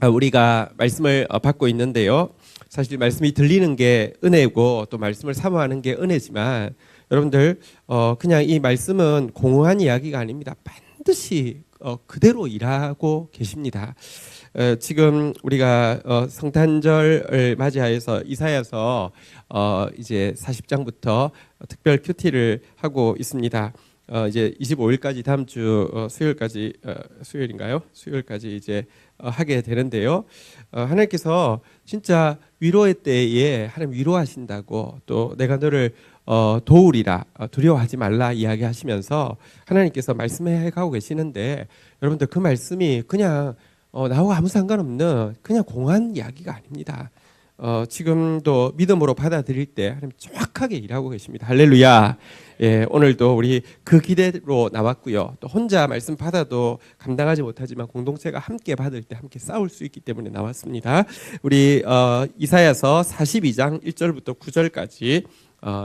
우리가 말씀을 받고 있는데요. 사실 말씀이 들리는 게 은혜고 또 말씀을 사모하는 게 은혜지만 여러분들 그냥 이 말씀은 공허한 이야기가 아닙니다. 반드시 그대로 일하고 계십니다. 지금 우리가 성탄절을 맞이하여서 이사야서 이제 40장부터 특별 큐티를 하고 있습니다. 이제 25일까지 다음 주 수요일까지 수요일인가요? 수요일까지 이제 하게 되는데요. 하나님께서 진짜 위로의 때에 하나님 위로하신다고 또 내가 너를 도우리라 두려워하지 말라 이야기하시면서 하나님께서 말씀해 가고 계시는데 여러분들 그 말씀이 그냥 나하고 아무 상관없는 그냥 공한 이야기가 아닙니다. 지금도 믿음으로 받아들일 때 하나님 정확하게 일하고 계십니다. 할렐루야. 예, 오늘도 우리 그 기대로 나왔고요. 또 혼자 말씀 받아도 감당하지 못하지만 공동체가 함께 받을 때 함께 싸울 수 있기 때문에 나왔습니다. 우리 이사야서 42장 1절부터 9절까지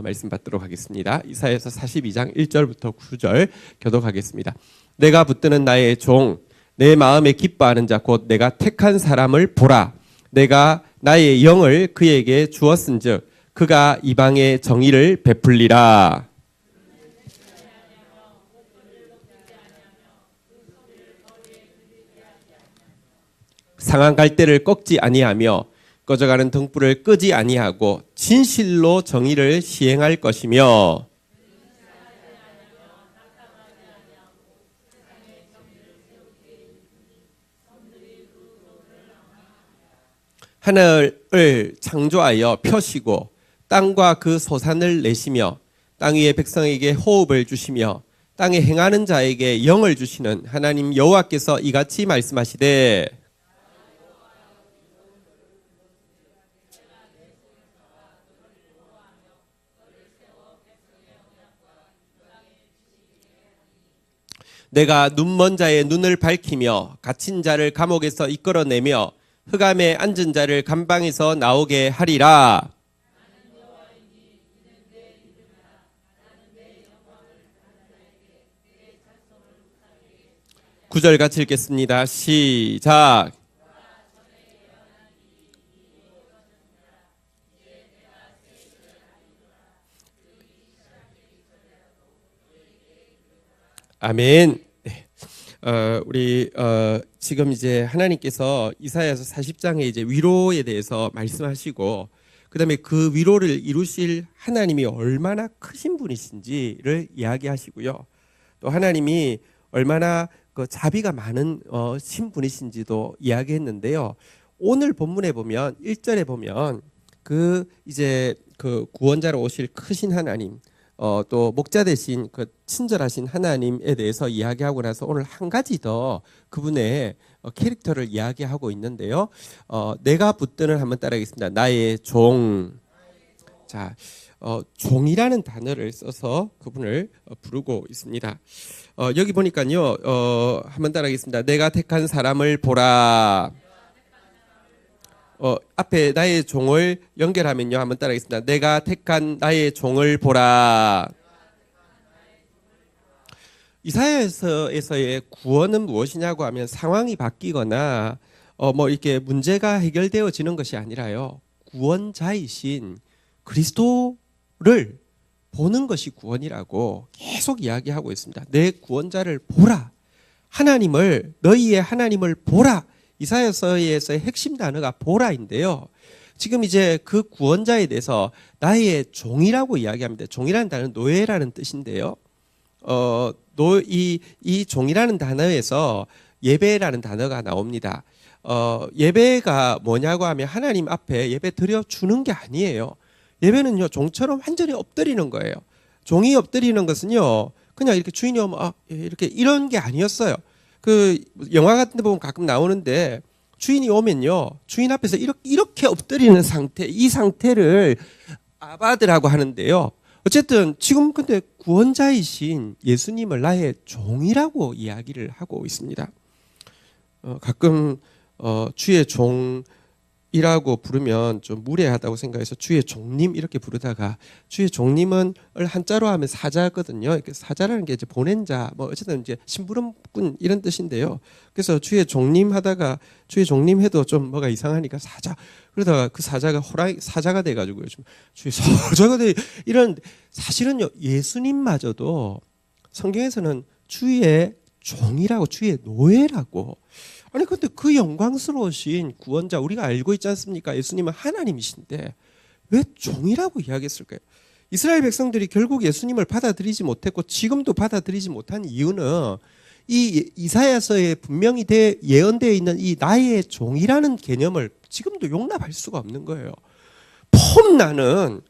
말씀 받도록 하겠습니다. 이사야서 42장 1절부터 9절 교독하겠습니다. 내가 붙드는 나의 종, 내 마음에 기뻐하는 자 곧 내가 택한 사람을 보라. 내가 나의 영을 그에게 주었은즉 그가 이방의 정의를 베풀리라. 상한 갈대를 꺾지 아니하며 꺼져가는 등불을 끄지 아니하고 진실로 정의를 시행할 것이며 하늘을 창조하여 펴시고 땅과 그 소산을 내시며 땅 위의 백성에게 호흡을 주시며 땅에 행하는 자에게 영을 주시는 하나님 여호와께서 이같이 말씀하시되 내가 눈먼 자의 눈을 밝히며 갇힌 자를 감옥에서 이끌어내며 흑암에 앉은 자를 감방에서 나오게 하리라. 9절 같이 읽겠습니다. 시작. 아멘. 우리 지금 이제 하나님께서 이사야서 40장에 이제 위로에 대해서 말씀하시고 그다음에 그 위로를 이루실 하나님이 얼마나 크신 분이신지를 이야기하시고요. 또 하나님이 얼마나 그 자비가 많은 신분이신지도 이야기했는데요. 오늘 본문에 보면 1절에 보면 그 이제 그 구원자로 오실 크신 하나님 또 목자 대신 그 친절하신 하나님에 대해서 이야기하고 나서 오늘 한 가지 더 그분의 캐릭터를 이야기하고 있는데요. 내가 붙드는 한번 따라하겠습니다. 나의 종. 자, 종이라는 단어를 써서 그분을 부르고 있습니다. 여기 보니까요. 한번 따라하겠습니다. 내가 택한 사람을 보라. 앞에 나의 종을 연결하면요. 한번 따라하겠습니다. 내가 택한 나의 종을 보라. 이사야서에서의 구원은 무엇이냐고 하면 상황이 바뀌거나 뭐 이렇게 문제가 해결되어지는 것이 아니라요. 구원자이신 그리스도를 보는 것이 구원이라고 계속 이야기하고 있습니다. 내 구원자를 보라. 하나님을 너희의 하나님을 보라. 이사야서에서의 핵심 단어가 보라인데요. 지금 이제 그 구원자에 대해서 나의 종이라고 이야기합니다. 종이라는 단어는 노예라는 뜻인데요. 이 종이라는 단어에서 예배라는 단어가 나옵니다. 예배가 뭐냐고 하면 하나님 앞에 예배 드려주는 게 아니에요. 예배는요, 종처럼 완전히 엎드리는 거예요. 종이 엎드리는 것은요, 그냥 이렇게 주인이 오면, 이렇게 이런 게 아니었어요. 그 영화 같은 데 보면 가끔 나오는데 주인이 오면요 주인 앞에서 이렇게 엎드리는 상태, 이 상태를 아바드라고 하는데요. 어쨌든 지금 근데 구원자이신 예수님을 나의 종이라고 이야기를 하고 있습니다. 가끔 주의 종 이라고 부르면 좀 무례하다고 생각해서 주의 종님 이렇게 부르다가, 주의 종님은 한자로 하면 사자거든요. 사자라는 게 이제 보낸 자, 뭐 어쨌든 이제 심부름꾼 이런 뜻인데요. 그래서 주의 종님 하다가 주의 종님 해도 좀 뭐가 이상하니까 사자, 그러다가 그 사자가 호랑이 사자가 돼가지고 요즘 주의 사자가 돼 이런. 사실은요, 예수님마저도 성경에서는 주의 종이라고, 주의 노예라고. 아니 근데 그 영광스러우신 구원자 우리가 알고 있지 않습니까? 예수님은 하나님이신데 왜 종이라고 이야기했을까요? 이스라엘 백성들이 결국 예수님을 받아들이지 못했고 지금도 받아들이지 못한 이유는 이 이사야서에 분명히 예언되어 있는 이 나의 종이라는 개념을 지금도 용납할 수가 없는 거예요. 폼나는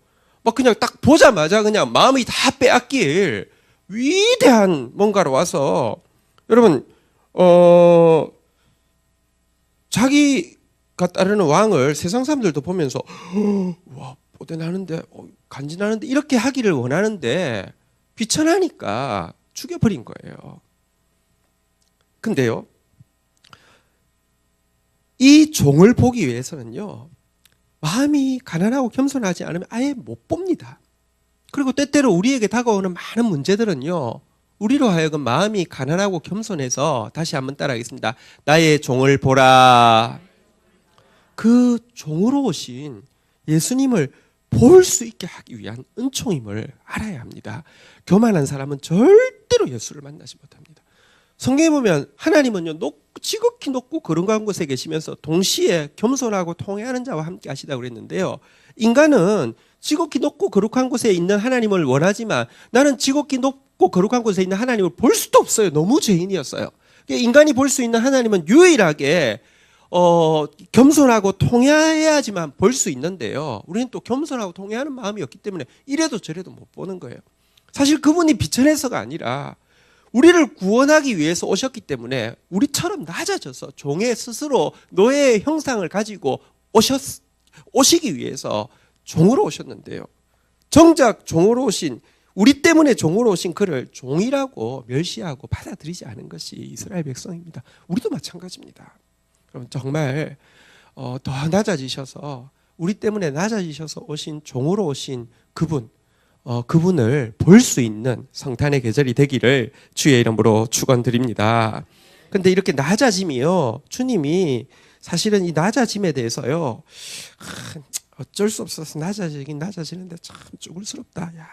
막 그냥 딱 보자마자 그냥 마음이 다 빼앗길 위대한 뭔가로 와서, 여러분 자기가 따르는 왕을 세상 사람들도 보면서 와 뽀대나는데 간지나는데 이렇게 하기를 원하는데 비천하니까 죽여버린 거예요. 근데요, 이 종을 보기 위해서는요, 마음이 가난하고 겸손하지 않으면 아예 못 봅니다. 그리고 때때로 우리에게 다가오는 많은 문제들은요, 우리로 하여금 마음이 가난하고 겸손해서, 다시 한번 따라하겠습니다. 나의 종을 보라. 그 종으로 오신 예수님을 볼 수 있게 하기 위한 은총임을 알아야 합니다. 교만한 사람은 절대로 예수를 만나지 못합니다. 성경에 보면 하나님은요, 지극히 높고 거룩한 곳에 계시면서 동시에 겸손하고 통회하는 자와 함께 하시다고 그랬는데요, 인간은 지극히 높고 거룩한 곳에 있는 하나님을 원하지만 나는 지극히 높고 거룩한 곳에 있는 하나님을 볼 수도 없어요. 너무 죄인이었어요. 인간이 볼 수 있는 하나님은 유일하게 겸손하고 통회해야지만 볼 수 있는데요, 우리는 또 겸손하고 통회하는 마음이 없기 때문에 이래도 저래도 못 보는 거예요. 사실 그분이 비천해서가 아니라 우리를 구원하기 위해서 오셨기 때문에 우리처럼 낮아져서 종의 스스로 노예의 형상을 가지고 오시기 위해서 종으로 오셨는데요, 정작 종으로 오신, 우리 때문에 종으로 오신 그를 종이라고 멸시하고 받아들이지 않은 것이 이스라엘 백성입니다. 우리도 마찬가지입니다. 그럼 정말 더 낮아지셔서, 우리 때문에 낮아지셔서 오신 종으로 오신 그분을 볼 수 있는 성탄의 계절이 되기를 주의 이름으로 축원드립니다. 근데 이렇게 낮아짐이요, 주님이 사실은 이 낮아짐에 대해서요, 어쩔 수 없어서 낮아지긴 낮아지는데 참 쭈글스럽다. 야,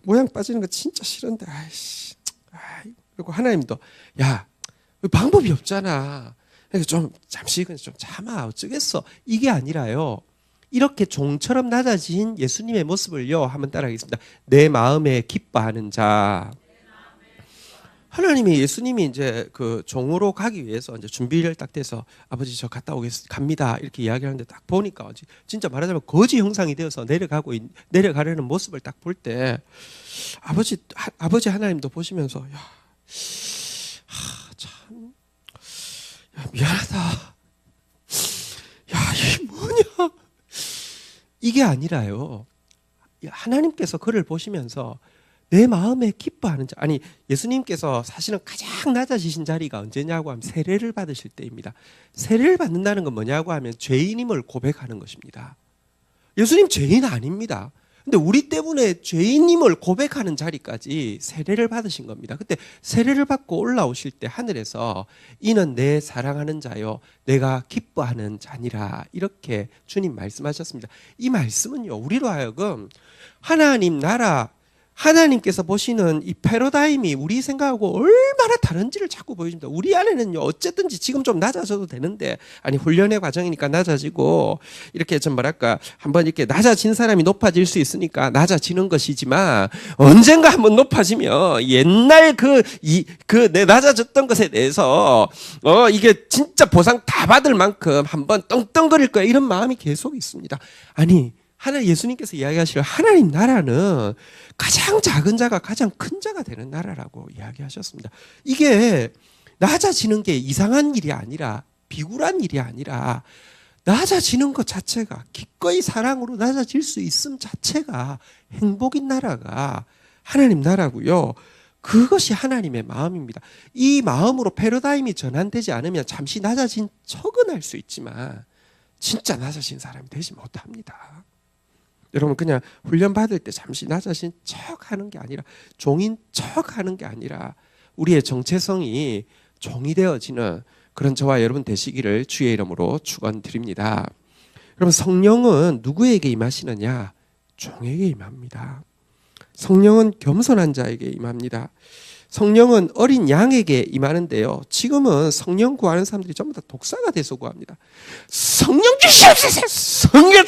모양 빠지는 거 진짜 싫은데, 아이씨. 그리고 하나님도 야, 방법이 없잖아. 그러니까 좀 잠시 좀 참아. 어쩌겠어. 이게 아니라요, 이렇게 종처럼 낮아진 예수님의 모습을요, 한번 따라하겠습니다. 내 마음에 기뻐하는 자. 하나님이, 예수님이 이제 그 종으로 가기 위해서 이제 준비를 딱 돼서 아버지 저 갔다 갑니다 이렇게 이야기하는데, 딱 보니까 진짜 말하자면 거지 형상이 되어서 내려가려는 모습을 딱 볼 때 아버지 하나님도 보시면서 참 미안하다. 야, 이게 뭐냐? 이게 아니라요, 하나님께서 그를 보시면서 내 마음에 기뻐하는 자. 아니, 예수님께서 사실은 가장 낮아지신 자리가 언제냐고 하면 세례를 받으실 때입니다. 세례를 받는다는 건 뭐냐고 하면 죄인임을 고백하는 것입니다. 예수님 죄인 아닙니다. 근데 우리 때문에 죄인임을 고백하는 자리까지 세례를 받으신 겁니다. 그때 세례를 받고 올라오실 때 하늘에서 이는 내 사랑하는 자요 내가 기뻐하는 자니라, 이렇게 주님 말씀하셨습니다. 이 말씀은요, 우리로 하여금 하나님 나라, 하나님께서 보시는 이 패러다임이 우리 생각하고 얼마나 다른지를 자꾸 보여줍니다. 우리 안에는요, 어쨌든지 지금 좀 낮아져도 되는데, 아니 훈련의 과정이니까 낮아지고, 이렇게 좀 뭐랄까, 한번 이렇게 낮아진 사람이 높아질 수 있으니까 낮아지는 것이지만, 언젠가 한번 높아지면 옛날 내 낮아졌던 것에 대해서 이게 진짜 보상 다 받을 만큼 한번 떵떵거릴 거야, 이런 마음이 계속 있습니다. 아니, 예수님께서 이야기하실 하나님 나라는 가장 작은 자가 가장 큰 자가 되는 나라라고 이야기하셨습니다. 이게 낮아지는 게 이상한 일이 아니라, 비굴한 일이 아니라, 낮아지는 것 자체가, 기꺼이 사랑으로 낮아질 수 있음 자체가 행복인 나라가 하나님 나라고요. 그것이 하나님의 마음입니다. 이 마음으로 패러다임이 전환되지 않으면 잠시 낮아진 척은 할 수 있지만 진짜 낮아진 사람이 되지 못합니다. 여러분 그냥 훈련 받을 때 잠시 낮아진 척하는 게 아니라 종인 척하는 게 아니라 우리의 정체성이 종이 되어지는 그런 저와 여러분 되시기를 주의 이름으로 축원드립니다. 여러분 성령은 누구에게 임하시느냐? 종에게 임합니다. 성령은 겸손한 자에게 임합니다. 성령은 어린 양에게 임하는데요. 지금은 성령 구하는 사람들이 전부 다 독사가 돼서 구합니다. 성령 주시옵소서! 성령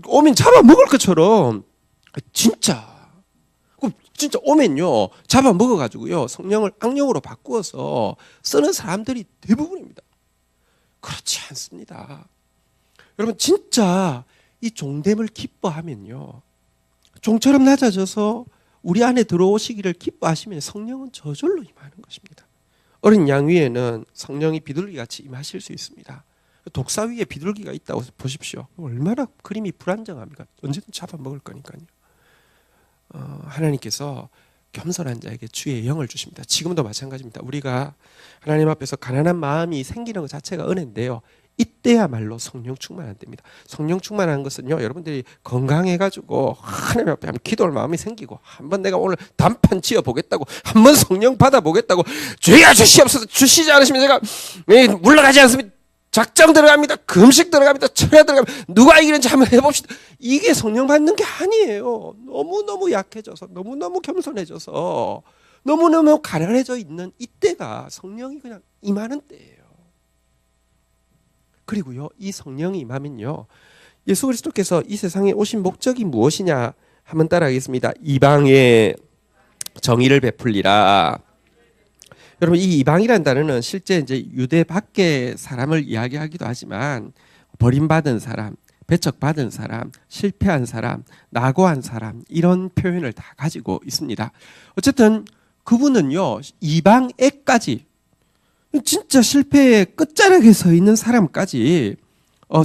오면 잡아먹을 것처럼 진짜 오면요 잡아먹어가지고요 성령을 악령으로 바꾸어서 쓰는 사람들이 대부분입니다. 그렇지 않습니다. 여러분 진짜 이 종됨을 기뻐하면요 종처럼 낮아져서 우리 안에 들어오시기를 기뻐하시면 성령은 저절로 임하는 것입니다. 어린 양 위에는 성령이 비둘기같이 임하실 수 있습니다. 독사 위에 비둘기가 있다고 보십시오. 얼마나 그림이 불안정합니까? 언제든 잡아먹을 거니까요. 하나님께서 겸손한 자에게 주의 영을 주십니다. 지금도 마찬가지입니다. 우리가 하나님 앞에서 가난한 마음이 생기는 것 자체가 은혜인데요. 이때야말로 성령 충만한 때입니다. 성령 충만한 것은요, 여러분들이 건강해가지고 하나님 앞에 한번 기도할 마음이 생기고 한번 내가 오늘 단판 지어보겠다고 한번 성령 받아보겠다고 주여 주시옵소서 주시지 않으시면 제가 물러가지 않습니다. 작정 들어갑니다. 금식 들어갑니다. 철야 들어갑니다. 누가 이기는지 한번 해봅시다. 이게 성령 받는 게 아니에요. 너무너무 약해져서 너무너무 겸손해져서 너무너무 가난해져 있는 이때가 성령이 그냥 임하는 때예요. 그리고요 이 성령이 임하면요 예수 그리스도께서 이 세상에 오신 목적이 무엇이냐 한번 따라하겠습니다. 이방에 정의를 베풀리라. 여러분 이 이방이라는 단어는 실제 이제 유대 밖의 사람을 이야기하기도 하지만 버림받은 사람, 배척받은 사람, 실패한 사람, 낙오한 사람 이런 표현을 다 가지고 있습니다. 어쨌든 그분은요 이방에까지 진짜 실패의 끝자락에 서 있는 사람까지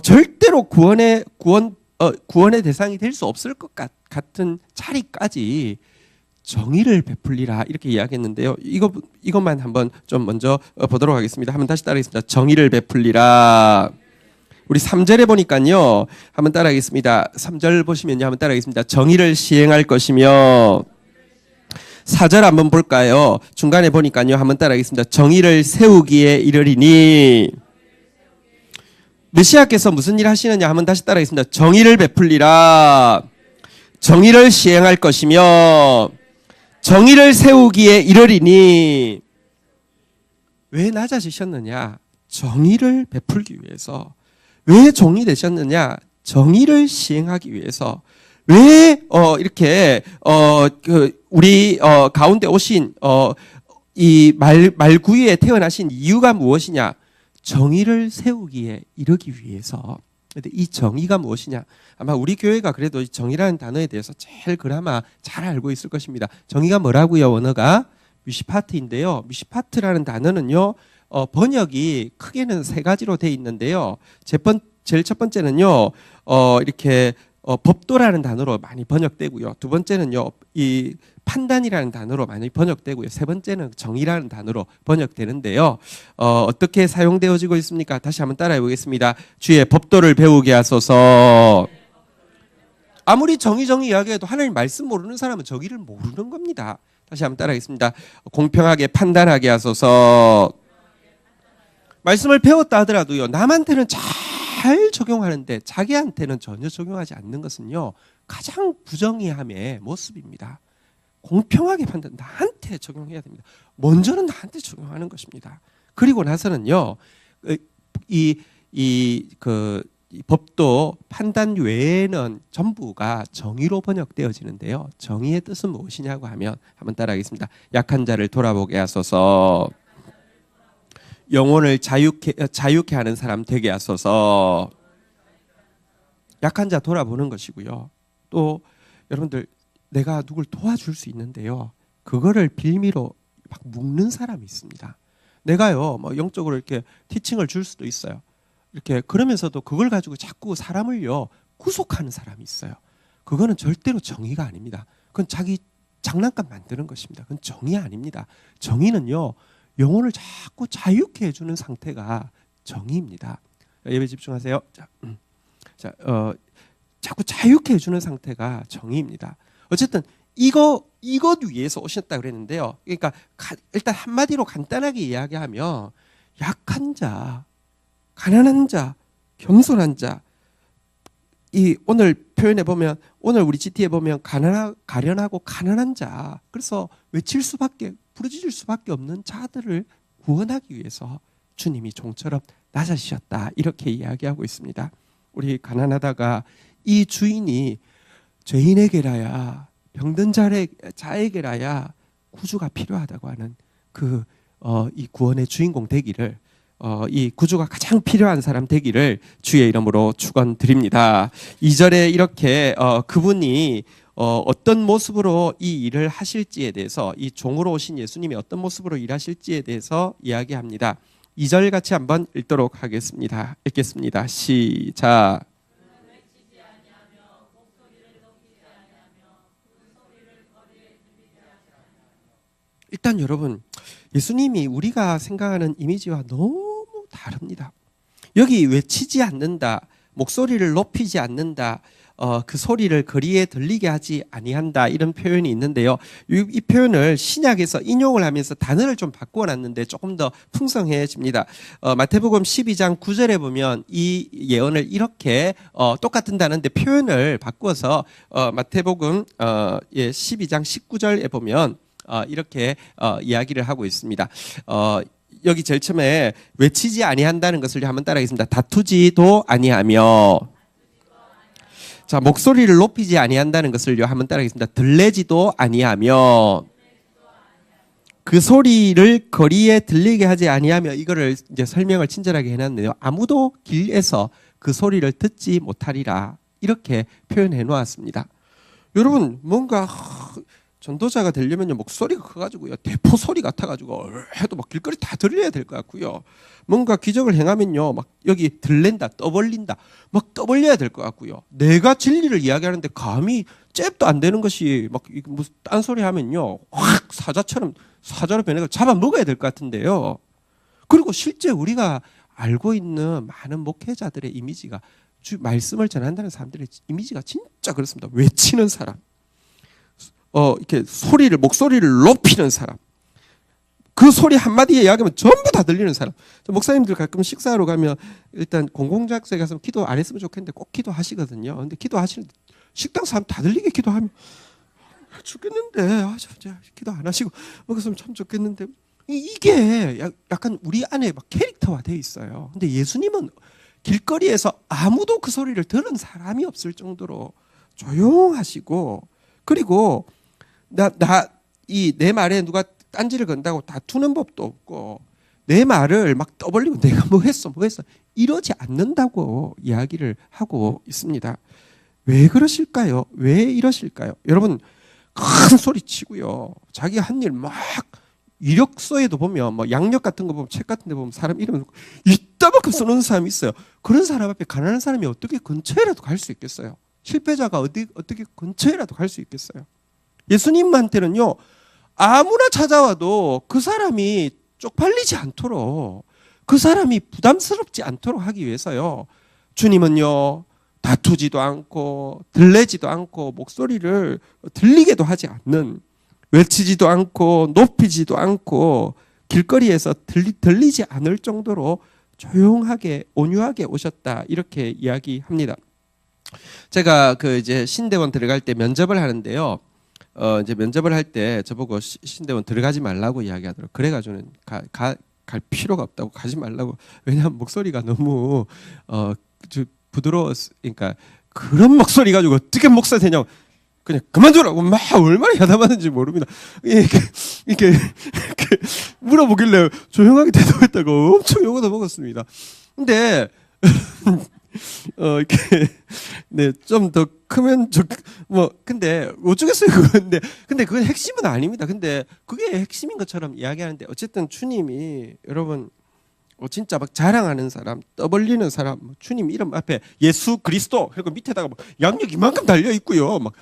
절대로 구원의 대상이 될 수 없을 것 같은 자리까지 정의를 베풀리라 이렇게 이야기했는데요. 이것만 한번 좀 먼저 보도록 하겠습니다. 한번 다시 따라하겠습니다. 정의를 베풀리라. 우리 3절에 보니까요. 한번 따라하겠습니다. 3절 보시면요. 한번 따라하겠습니다. 정의를 시행할 것이며 4절 한번 볼까요? 중간에 보니까요. 한번 따라하겠습니다. 정의를 세우기에 이르리니 메시아께서 무슨 일 하시느냐 한번 다시 따라하겠습니다. 정의를 베풀리라. 정의를 시행할 것이며 정의를 세우기에 이르리니 왜 낮아지셨느냐? 정의를 베풀기 위해서. 왜 종이 되셨느냐? 정의를 시행하기 위해서. 왜 이렇게 우리 가운데 오신 이 말구유에 태어나신 이유가 무엇이냐? 정의를 세우기에 이르기 위해서. 근데 이 정의가 무엇이냐? 아마 우리 교회가 그래도 이 정의라는 단어에 대해서 제일 그나마 잘 알고 있을 것입니다. 정의가 뭐라고요? 원어가 미시파트인데요. 미시파트라는 단어는요. 번역이 크게는 3가지로 돼 있는데요. 제일 첫 번째는요. 이렇게 법도라는 단어로 많이 번역되고요. 두 번째는요, 이 판단이라는 단어로 많이 번역되고요. 세 번째는 정의라는 단어로 번역되는데요. 어떻게 사용되어지고 있습니까? 다시 한번 따라해 보겠습니다. 주의 법도를 배우게 하소서. 아무리 정의 이야기해도 하나님 말씀 모르는 사람은 정의를 모르는 겁니다. 다시 한번 따라하겠습니다. 공평하게 판단하게 하소서. 말씀을 배웠다 하더라도요, 남한테는 잘 적용하는데 자기한테는 전혀 적용하지 않는 것은요 가장 부정의함의 모습입니다. 공평하게 판단, 나한테 적용해야 됩니다. 먼저는 나한테 적용하는 것입니다. 그리고 나서는요 이 법도 판단 외에는 전부가 정의로 번역되어지는데요. 정의의 뜻은 무엇이냐고 하면 한번 따라하겠습니다. 약한 자를 돌아보게 하소서. 영혼을 자유케 하는 사람 되게 하소서. 약한 자 돌아보는 것이고요. 또 여러분들 내가 누굴 도와줄 수 있는데요. 그거를 빌미로 막 묶는 사람이 있습니다. 내가요, 뭐 영적으로 이렇게 티칭을 줄 수도 있어요. 이렇게 그러면서도 그걸 가지고 자꾸 사람을요 구속하는 사람이 있어요. 그거는 절대로 정의가 아닙니다. 그건 자기 장난감 만드는 것입니다. 그건 정의 아닙니다. 정의는요 영혼을 자꾸 자유케 해주는 상태가 정의입니다. 예배 집중하세요. 자, 자꾸 자유케 해주는 상태가 정의입니다. 어쨌든 이것 위해서 오셨다 그랬는데요. 그러니까 일단 한마디로 간단하게 이야기하면 약한 자, 가난한 자, 겸손한 자. 이 오늘 표현해 보면 오늘 우리 GT에 보면 가련하고 가난한 자. 그래서 부르짖을 수밖에 없는 자들을 구원하기 위해서 주님이 종처럼 낮아지셨다. 이렇게 이야기하고 있습니다. 우리 가난하다가 이 주인이 죄인에게라야 병든 자에게라야 구주가 필요하다고 하는 이 구원의 주인공 되기를 이 구주가 가장 필요한 사람 되기를 주의 이름으로 축원드립니다. 2절에 이렇게 그분이 어떤 모습으로 이 일을 하실지에 대해서 이 종으로 오신 예수님이 어떤 모습으로 일하실지에 대해서 이야기합니다. 2절 같이 한번 읽도록 하겠습니다. 읽겠습니다. 시작. 일단 여러분, 예수님이 우리가 생각하는 이미지와 너무 다릅니다. 여기 외치지 않는다, 목소리를 높이지 않는다, 그 소리를 거리에 들리게 하지 아니한다, 이런 표현이 있는데요. 이 표현을 신약에서 인용을 하면서 단어를 좀 바꿔놨는데 조금 더 풍성해집니다. 마태복음 12장 9절에 보면 이 예언을 이렇게 똑같은 단어인데 표현을 바꾸어서 마태복음 12장 19절에 보면 이렇게 이야기를 하고 있습니다. 여기 제일 처음에 외치지 아니한다는 것을 한번 따라하겠습니다. 다투지도 아니하며. 자, 목소리를 높이지 아니한다는 것을요 한번 따라하겠습니다. 들레지도 아니하며. 그 소리를 거리에 들리게 하지 아니하며. 이거를 이제 설명을 친절하게 해놨는데요. 아무도 길에서 그 소리를 듣지 못하리라. 이렇게 표현해 놓았습니다. 여러분, 뭔가 전도자가 되려면요 목소리가 커가지고요 대포 소리 같아가지고 해도 막 길거리 다 들려야 될 것 같고요. 뭔가 기적을 행하면요 막 여기 들랜다, 떠벌린다, 막 떠벌려야 될 것 같고요. 내가 진리를 이야기하는데 감히 잽도 안 되는 것이 막 무슨 딴 소리 하면요 확 사자로 변해서 잡아 먹어야 될 것 같은데요. 그리고 실제 우리가 알고 있는 많은 목회자들의 이미지가 말씀을 전한다는 사람들의 이미지가 진짜 그렇습니다. 외치는 사람. 이렇게 목소리를 높이는 사람. 그 소리 한마디에 이야기하면 전부 다 들리는 사람. 목사님들 가끔 식사하러 가면 일단 공공장소에 가서 기도 안 했으면 좋겠는데 꼭 기도하시거든요. 근데 기도하시는데 식당 사람 다 들리게 기도하면 죽겠는데 기도 안 하시고 먹었으면 참 좋겠는데 이게 약간 우리 안에 막 캐릭터화 돼 있어요. 근데 예수님은 길거리에서 아무도 그 소리를 들은 사람이 없을 정도로 조용하시고 그리고 내 말에 누가 딴지를 건다고 다투는 법도 없고 내 말을 막 떠벌리고 내가 뭐 했어 이러지 않는다고 이야기를 하고 있습니다. 왜 그러실까요? 왜 이러실까요? 여러분 큰 소리 치고요 자기 한 일 막 이력서에도 보면 뭐 양력 같은 거 보면 책 같은 데 보면 사람 이름 이따만큼 써놓는 사람이 있어요. 그런 사람 앞에 가난한 사람이 어떻게 근처에라도 갈 수 있겠어요? 실패자가 어떻게 근처에라도 갈 수 있겠어요? 예수님한테는요 아무나 찾아와도 그 사람이 쪽팔리지 않도록 그 사람이 부담스럽지 않도록 하기 위해서요 주님은요 다투지도 않고 들레지도 않고 목소리를 들리게도 하지 않는 외치지도 않고 높이지도 않고 길거리에서 들리지 않을 정도로 조용하게 온유하게 오셨다 이렇게 이야기합니다. 제가 이제 신대원 들어갈 때 면접을 하는데요. 이제 면접을 할 때 저보고 신대원 들어가지 말라고 이야기하더라고요. 그래가지고는 갈 필요가 없다고 가지 말라고. 왜냐하면 목소리가 너무 부드러웠으니까 그런 목소리 가지고 어떻게 목사 되냐고 그냥 그만두라고 막 얼마나 야단맞는지 모릅니다. 이렇게 물어보길래 조용하게 대답했다고 엄청 욕을 먹었습니다. 근데 이렇게 네, 좀 더 크면 근데 어쩌겠어요 그건데 근데 그건 핵심은 아닙니다. 근데 그게 핵심인 것처럼 이야기하는데 어쨌든 주님이 여러분 진짜 막 자랑하는 사람, 떠벌리는 사람, 주님 이름 앞에 예수 그리스도 그리고 밑에다가 막 양력 이만큼 달려 있고요. 막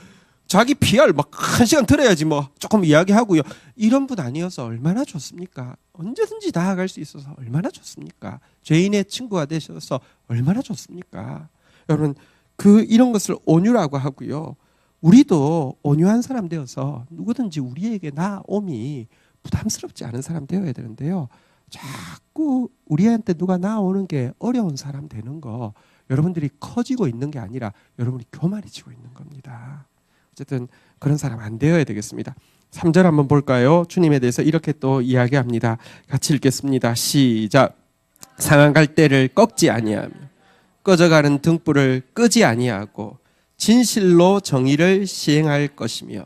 자기 PR 막 1시간 들어야지 뭐 조금 이야기하고요. 이런 분 아니어서 얼마나 좋습니까? 언제든지 나아갈 수 있어서 얼마나 좋습니까? 죄인의 친구가 되셔서 얼마나 좋습니까? 여러분 이런 것을 온유라고 하고요. 우리도 온유한 사람 되어서 누구든지 우리에게 나옴이 부담스럽지 않은 사람 되어야 되는데요. 자꾸 우리한테 누가 나오는 게 어려운 사람 되는 거 여러분들이 커지고 있는 게 아니라 여러분이 교만해지고 있는 겁니다. 어쨌든 그런 사람 안 되어야 되겠습니다. 3절 한번 볼까요? 주님에 대해서 이렇게 또 이야기합니다. 같이 읽겠습니다. 시작. 상한 갈대를 꺾지 아니하며 꺼져가는 등불을 끄지 아니하고 진실로 정의를 시행할 것이며.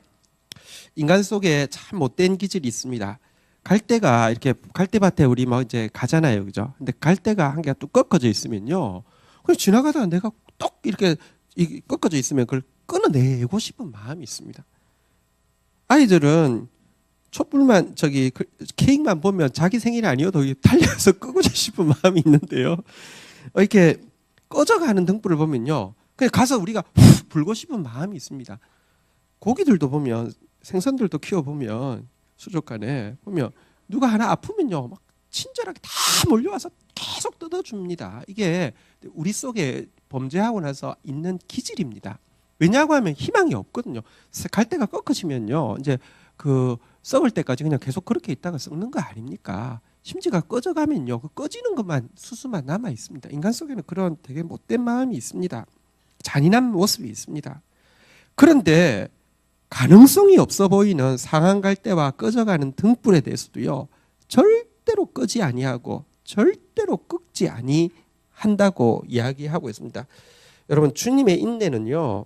인간 속에 참 못된 기질이 있습니다. 갈대가 이렇게 갈대밭에 우리 뭐 이제 가잖아요, 그죠? 근데 갈대가 한 개가 뚝 꺾어져 있으면요, 그냥 지나가다가 내가 똑 이렇게 꺾어져 있으면 그걸 끊어내고 싶은 마음이 있습니다. 아이들은 촛불만 케이크만 보면 자기 생일이 아니어도 달려서 끄고자 싶은 마음이 있는데요. 이렇게 꺼져가는 등불을 보면요, 그냥 가서 우리가 훅 불고 싶은 마음이 있습니다. 고기들도 보면 생선들도 키워보면 수족관에 보면 누가 하나 아프면요 막 친절하게 다 몰려와서 계속 뜯어줍니다. 이게 우리 속에 범죄하고 나서 있는 기질입니다. 왜냐고 하면 희망이 없거든요. 갈대가 꺾어지면요 이제 썩을 때까지 그냥 계속 그렇게 있다가 썩는 거 아닙니까? 심지가 꺼져가면요 그 꺼지는 것만 수수만 남아 있습니다. 인간 속에는 그런 되게 못된 마음이 있습니다. 잔인한 모습이 있습니다. 그런데 가능성이 없어 보이는 상한 갈대와 꺼져가는 등불에 대해서도요 절대로 끄지 아니하고 절대로 끄지 아니한다고 이야기하고 있습니다. 여러분 주님의 인내는요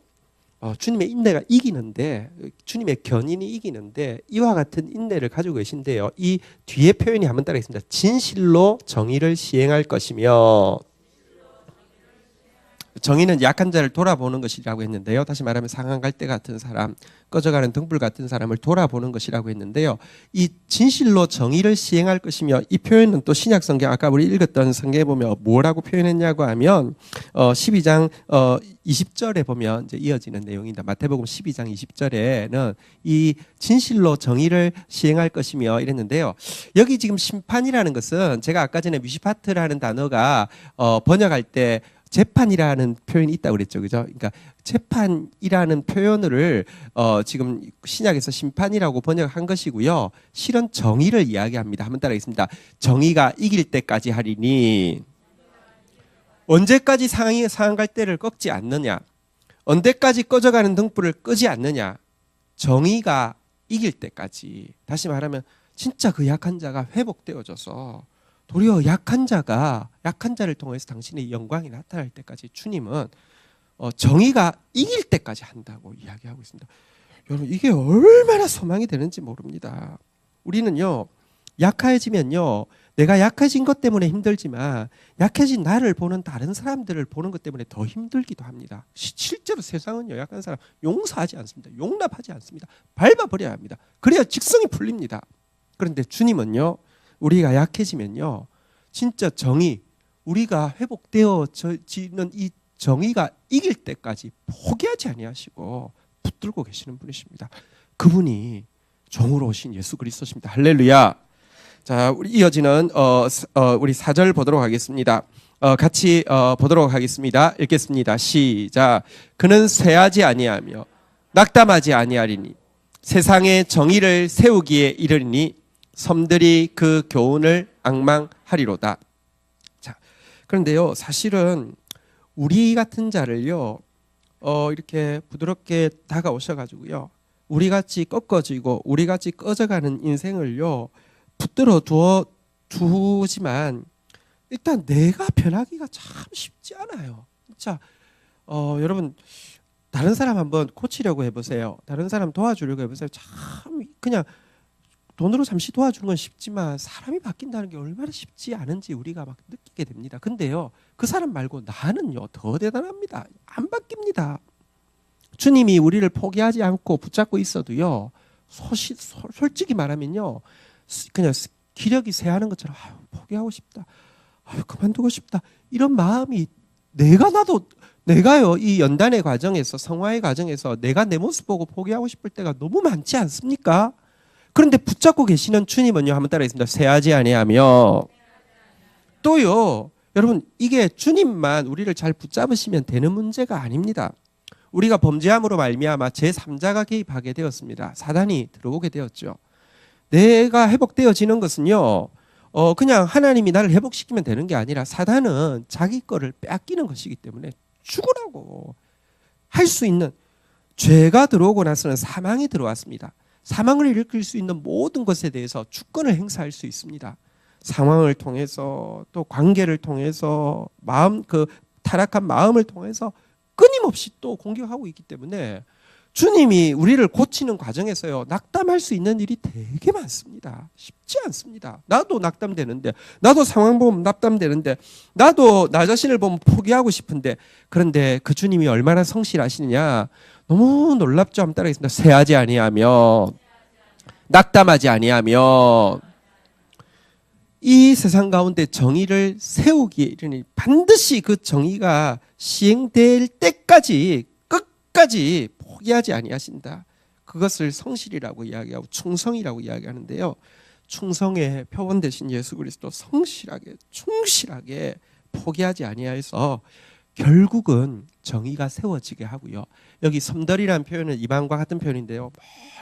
주님의 인내가 이기는데, 주님의 견인이 이기는데 이와 같은 인내를 가지고 계신데요, 이 뒤에 표현이 한번 따라하겠습니다. 진실로 정의를 시행할 것이며. 정의는 약한 자를 돌아보는 것이라고 했는데요. 다시 말하면 상한 갈대 같은 사람, 꺼져가는 등불 같은 사람을 돌아보는 것이라고 했는데요. 이 진실로 정의를 시행할 것이며, 이 표현은 또 신약 성경 아까 우리 읽었던 성경에 보면 뭐라고 표현했냐고 하면 12장 20절에 보면 이제 이어지는 내용입니다. 마태복음 12장 20절에는 이 진실로 정의를 시행할 것이며 이랬는데요. 여기 지금 심판이라는 것은 제가 아까 전에 뮤시파트라는 단어가 번역할 때 재판이라는 표현이 있다고 그랬죠, 그죠? 그러니까 재판이라는 표현을 지금 신약에서 심판이라고 번역한 것이고요. 실은 정의를 이야기합니다. 한번 따라하겠습니다. 정의가 이길 때까지 하리니. 언제까지 상한 갈대를 꺾지 않느냐? 언제까지 꺼져가는 등불을 끄지 않느냐? 정의가 이길 때까지. 다시 말하면 진짜 그 약한 자가 회복되어져서 도리어 약한 자를 통해서 당신의 영광이 나타날 때까지 주님은 정의가 이길 때까지 한다고 이야기하고 있습니다. 여러분 이게 얼마나 소망이 되는지 모릅니다. 우리는요 약해지면요 내가 약해진 것 때문에 힘들지만 약해진 나를 보는 다른 사람들을 보는 것 때문에 더 힘들기도 합니다. 실제로 세상은요 약한 사람 용서하지 않습니다. 용납하지 않습니다. 밟아버려야 합니다. 그래야 직성이 풀립니다. 그런데 주님은요 우리가 약해지면요 진짜 정의, 우리가 회복되어지는 이 정의가 이길 때까지 포기하지 아니하시고 붙들고 계시는 분이십니다. 그분이 종으로 오신 예수 그리스도십니다. 할렐루야. 자, 우리 이어지는 우리 4절 보도록 하겠습니다. 같이 보도록 하겠습니다. 읽겠습니다. 시작. 그는 쇠하지 아니하며 낙담하지 아니하리니 세상에 정의를 세우기에 이르리니 섬들이 그 교훈을 앙망하리로다. 자, 그런데요, 사실은 우리 같은 자를요, 이렇게 부드럽게 다가오셔가지고요, 우리 같이 꺾어지고 우리 같이 꺼져가는 인생을요, 붙들어 두지만 일단 내가 변하기가 참 쉽지 않아요. 진짜 여러분 다른 사람 한번 고치려고 해보세요. 다른 사람 도와주려고 해보세요. 참 그냥 돈으로 잠시 도와주는 건 쉽지만 사람이 바뀐다는 게 얼마나 쉽지 않은지 우리가 막 느끼게 됩니다. 근데요, 그 사람 말고 나는요 더 대단합니다. 안 바뀝니다. 주님이 우리를 포기하지 않고 붙잡고 있어도요, 솔직히 말하면요, 그냥 기력이 쇠하는 것처럼 포기하고 싶다, 그만두고 싶다, 이런 마음이 내가 나도 내가요, 이 연단의 과정에서, 성화의 과정에서 내가 내 모습 보고 포기하고 싶을 때가 너무 많지 않습니까? 그런데 붙잡고 계시는 주님은요, 한번 따라하겠습니다. 쇠하지 아니하며. 또요, 여러분, 이게 주님만 우리를 잘 붙잡으시면 되는 문제가 아닙니다. 우리가 범죄함으로 말미암아 제3자가 개입하게 되었습니다. 사단이 들어오게 되었죠. 내가 회복되어지는 것은요, 그냥 하나님이 나를 회복시키면 되는 게 아니라 사단은 자기 거를 빼앗기는 것이기 때문에 죽으라고 할 수 있는, 죄가 들어오고 나서는 사망이 들어왔습니다. 사망을 일으킬 수 있는 모든 것에 대해서 주권을 행사할 수 있습니다. 상황을 통해서, 또 관계를 통해서, 타락한 마음을 통해서 끊임없이 또 공격하고 있기 때문에 주님이 우리를 고치는 과정에서요, 낙담할 수 있는 일이 되게 많습니다. 쉽지 않습니다. 나도 낙담되는데, 나도 상황 보면 낙담되는데, 나도 나 자신을 보면 포기하고 싶은데, 그런데 그 주님이 얼마나 성실하시느냐, 너무 놀랍죠. 한번 따라하겠습니다. 쇠하지 아니하며, 낙담하지 아니하며, 이 세상 가운데 정의를 세우기에 이르니 반드시 그 정의가 시행될 때까지 끝까지 포기하지 아니하신다. 그것을 성실이라고 이야기하고 충성이라고 이야기하는데요. 충성의 표본 되신 예수 그리스도 성실하게 충실하게 포기하지 아니하여서 결국은 정의가 세워지게 하고요. 여기 섬들이라는 표현은 이방과 같은 표현인데요.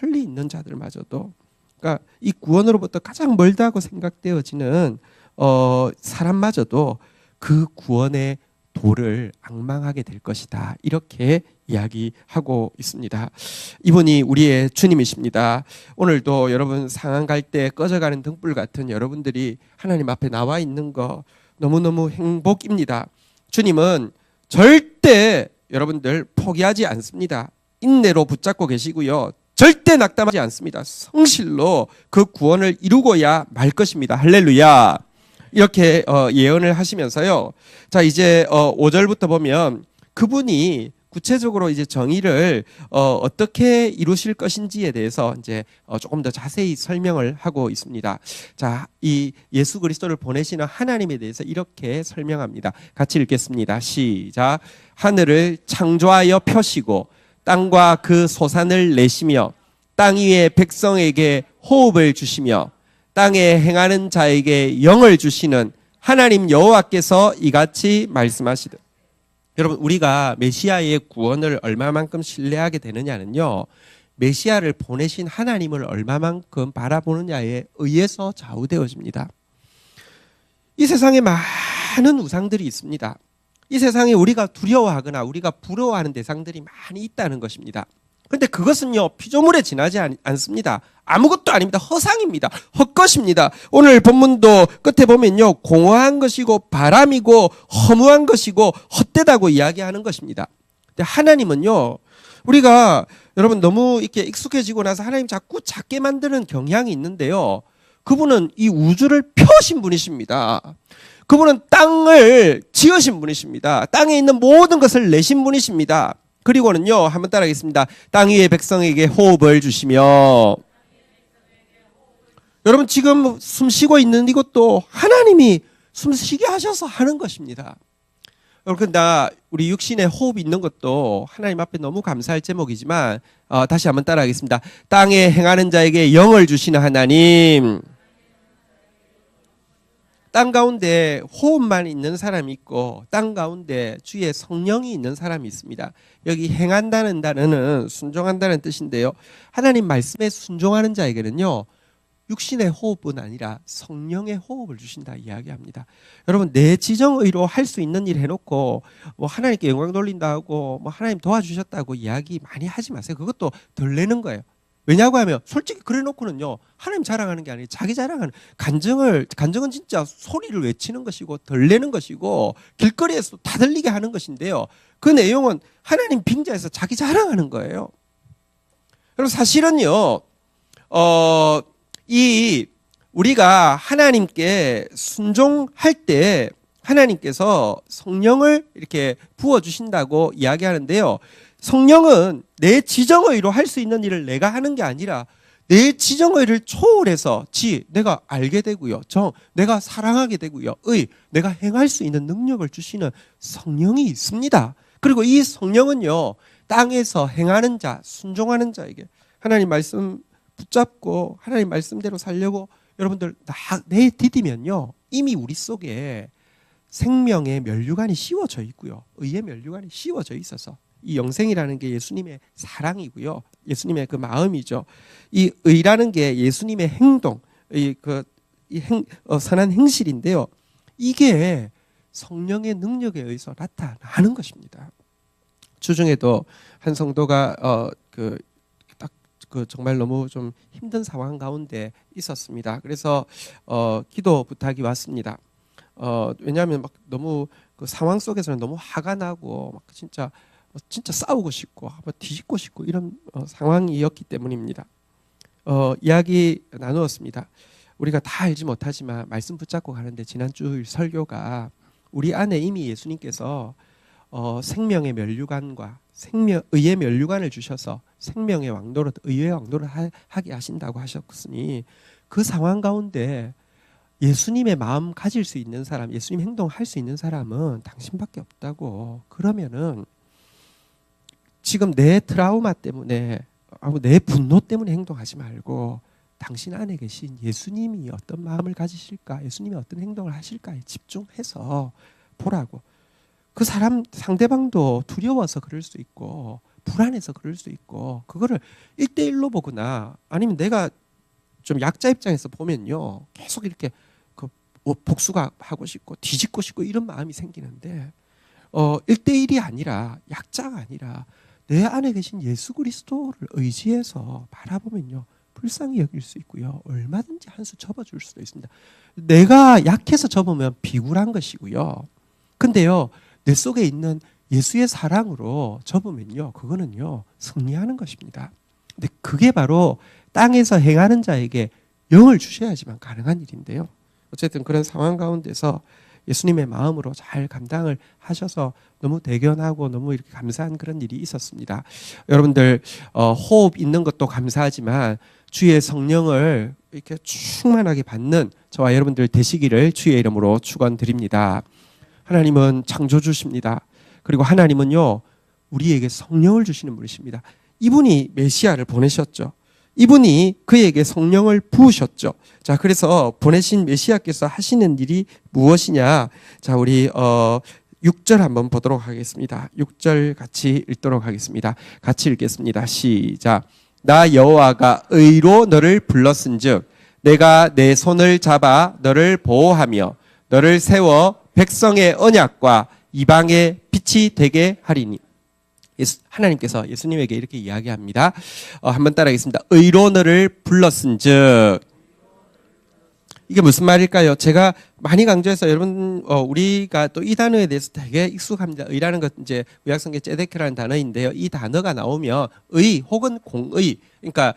멀리 있는 자들마저도, 그러니까 이 구원으로부터 가장 멀다고 생각되어지는 사람마저도 그 구원의 도를 앙망하게 될 것이다. 이렇게 이야기하고 있습니다. 이분이 우리의 주님이십니다. 오늘도 여러분 상한 갈 때 꺼져가는 등불 같은 여러분들이 하나님 앞에 나와 있는 거 너무너무 행복입니다. 주님은 절대 여러분들 포기하지 않습니다. 인내로 붙잡고 계시고요. 절대 낙담하지 않습니다. 성실로 그 구원을 이루고야 말 것입니다. 할렐루야. 이렇게 예언을 하시면서요. 자, 이제 5절부터 보면 그분이 구체적으로 이제 정의를 어떻게 이루실 것인지에 대해서 이제 조금 더 자세히 설명을 하고 있습니다. 자, 이 예수 그리스도를 보내시는 하나님에 대해서 이렇게 설명합니다. 같이 읽겠습니다. 시작. 하늘을 창조하여 펴시고 땅과 그 소산을 내시며 땅 위의 백성에게 호흡을 주시며 땅에 행하는 자에게 영을 주시는 하나님 여호와께서 이같이 말씀하시듯. 여러분, 우리가 메시아의 구원을 얼마만큼 신뢰하게 되느냐는요, 메시아를 보내신 하나님을 얼마만큼 바라보느냐에 의해서 좌우되어집니다. 이 세상에 많은 우상들이 있습니다. 이 세상에 우리가 두려워하거나 우리가 부러워하는 대상들이 많이 있다는 것입니다. 그런데 그것은요, 피조물에 지나지 않습니다. 아무것도 아닙니다. 허상입니다. 헛것입니다. 오늘 본문도 끝에 보면요, 공허한 것이고 바람이고 허무한 것이고 헛되다고 이야기하는 것입니다. 근데 하나님은요, 우리가 여러분 너무 이렇게 익숙해지고 나서 하나님 자꾸 작게 만드는 경향이 있는데요, 그분은 이 우주를 펴신 분이십니다. 그분은 땅을 지으신 분이십니다. 땅에 있는 모든 것을 내신 분이십니다. 그리고는요, 한번 따라하겠습니다. 땅 위의 백성에게 호흡을 주시며. 여러분, 지금 숨 쉬고 있는 이것도 하나님이 숨 쉬게 하셔서 하는 것입니다. 여러분, 우리 육신에 호흡이 있는 것도 하나님 앞에 너무 감사할 제목이지만, 다시 한번 따라하겠습니다. 땅에 행하는 자에게 영을 주시는 하나님. 땅 가운데 호흡만 있는 사람이 있고 땅 가운데 주의 성령이 있는 사람이 있습니다. 여기 행한다는 단어는 순종한다는 뜻인데요, 하나님 말씀에 순종하는 자에게는요, 육신의 호흡뿐 아니라 성령의 호흡을 주신다 이야기합니다. 여러분, 내 지정의로 할 수 있는 일 해놓고 뭐 하나님께 영광 돌린다고 뭐 하나님 도와주셨다고 이야기 많이 하지 마세요. 그것도 덜 내는 거예요. 왜냐고 하면 솔직히 그래 놓고는요, 하나님 자랑하는 게 아니라 자기 자랑하는, 간증은 진짜 소리를 외치는 것이고 덜 내는 것이고 길거리에서 다 들리게 하는 것인데요, 그 내용은 하나님 빙자에서 자기 자랑하는 거예요. 그리고 사실은요, 우리가 하나님께 순종할 때 하나님께서 성령을 이렇게 부어주신다고 이야기하는데요, 성령은 내 지정의로 할 수 있는 일을 내가 하는 게 아니라 내 지정의를 초월해서 내가 알게 되고요, 내가 사랑하게 되고요, 내가 행할 수 있는 능력을 주시는 성령이 있습니다. 그리고 이 성령은요, 땅에서 행하는 자, 순종하는 자에게 하나님 말씀 붙잡고 하나님 말씀대로 살려고 여러분들 내디디면요, 이미 우리 속에 생명의 면류관이 씌워져 있고요, 의의 면류관이 씌워져 있어서 이 영생이라는 게 예수님의 사랑이고요, 예수님의 그 마음이죠. 이 의라는 게 예수님의 행동, 선한 행실인데요, 이게 성령의 능력에 의해서 나타나는 것입니다. 주중에도 한 성도가 정말 너무 좀 힘든 상황 가운데 있었습니다. 그래서 기도 부탁이 왔습니다. 왜냐하면 막 너무 그 상황 속에서는 너무 화가 나고 막 진짜 싸우고 싶고 뒤집고 싶고 이런 상황이었기 때문입니다. 이야기 나누었습니다. 우리가 다 알지 못하지만 말씀 붙잡고 가는데 지난주 설교가 우리 안에 이미 예수님께서 생명의 면류관과 의의 면류관을 주셔서 생명의 왕노릇, 의의 왕노릇 하게 하신다고 하셨으니 그 상황 가운데 예수님의 마음 가질 수 있는 사람, 예수님 행동할 수 있는 사람은 당신밖에 없다고. 그러면은 지금 내 트라우마 때문에, 내 분노 때문에 행동하지 말고 당신 안에 계신 예수님이 어떤 마음을 가지실까, 예수님이 어떤 행동을 하실까에 집중해서 보라고. 그 사람 상대방도 두려워서 그럴 수 있고 불안해서 그럴 수 있고, 그거를 1대1로 보거나 아니면 내가 좀 약자 입장에서 보면요, 계속 이렇게 복수가 하고 싶고 뒤집고 싶고 이런 마음이 생기는데 1대1이 아니라, 약자가 아니라 내 안에 계신 예수 그리스도를 의지해서 바라보면요, 불쌍히 여길 수 있고요, 얼마든지 한 수 접어줄 수도 있습니다. 내가 약해서 접으면 비굴한 것이고요, 근데요 내 속에 있는 예수의 사랑으로 접으면요, 그거는요 승리하는 것입니다. 근데 그게 바로 땅에서 행하는 자에게 영을 주셔야지만 가능한 일인데요, 어쨌든 그런 상황 가운데서 예수님의 마음으로 잘 감당을 하셔서 너무 대견하고 너무 이렇게 감사한 그런 일이 있었습니다. 여러분들 호흡 있는 것도 감사하지만 주의 성령을 이렇게 충만하게 받는 저와 여러분들 되시기를 주의 이름으로 축원드립니다. 하나님은 창조주십니다. 그리고 하나님은요 우리에게 성령을 주시는 분이십니다. 이분이 메시아를 보내셨죠. 이분이 그에게 성령을 부으셨죠. 자, 그래서 보내신 메시아께서 하시는 일이 무엇이냐? 자, 우리 6절 한번 보도록 하겠습니다. 6절 같이 읽도록 하겠습니다. 같이 읽겠습니다. 시작. 나 여호와가 의로 너를 불렀은즉 내가 내 손을 잡아 너를 보호하며 너를 세워 백성의 언약과 이방의 빛이 되게 하리니. 하나님께서 예수님에게 이렇게 이야기합니다. 한번 따라하겠습니다. 의로 너를 불렀은즉. 이게 무슨 말일까요? 제가 많이 강조해서 여러분 우리가 또 이 단어에 대해서 되게 익숙합니다. 의라는 것 이제 구약성경 ጼ데크라는 단어인데요. 이 단어가 나오면 의 혹은 공의, 그러니까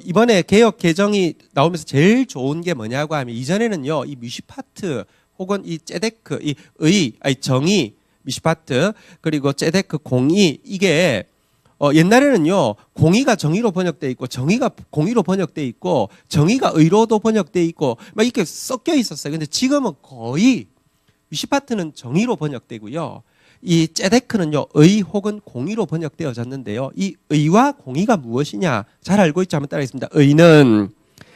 이번에 개역 개정이 나오면서 제일 좋은 게 뭐냐고 하면 이전에는요 이 미슈파트 혹은 이 ጼ데크, 이 의, 아니 정의, 미슈파트 그리고 ጼ데크 공의, 이게 옛날에는요 공의가 정의로 번역돼 있고 정의가 공의로 번역돼 있고 정의가 의로도 번역돼 있고 막 이렇게 섞여 있었어요. 근데 지금은 거의 미슈파트는 정의로 번역되고요, 이 ጼ데크는요 의 혹은 공의로 번역되어졌는데요, 이 의와 공의가 무엇이냐 잘 알고 있죠? 한번 따라하겠습니다. 의는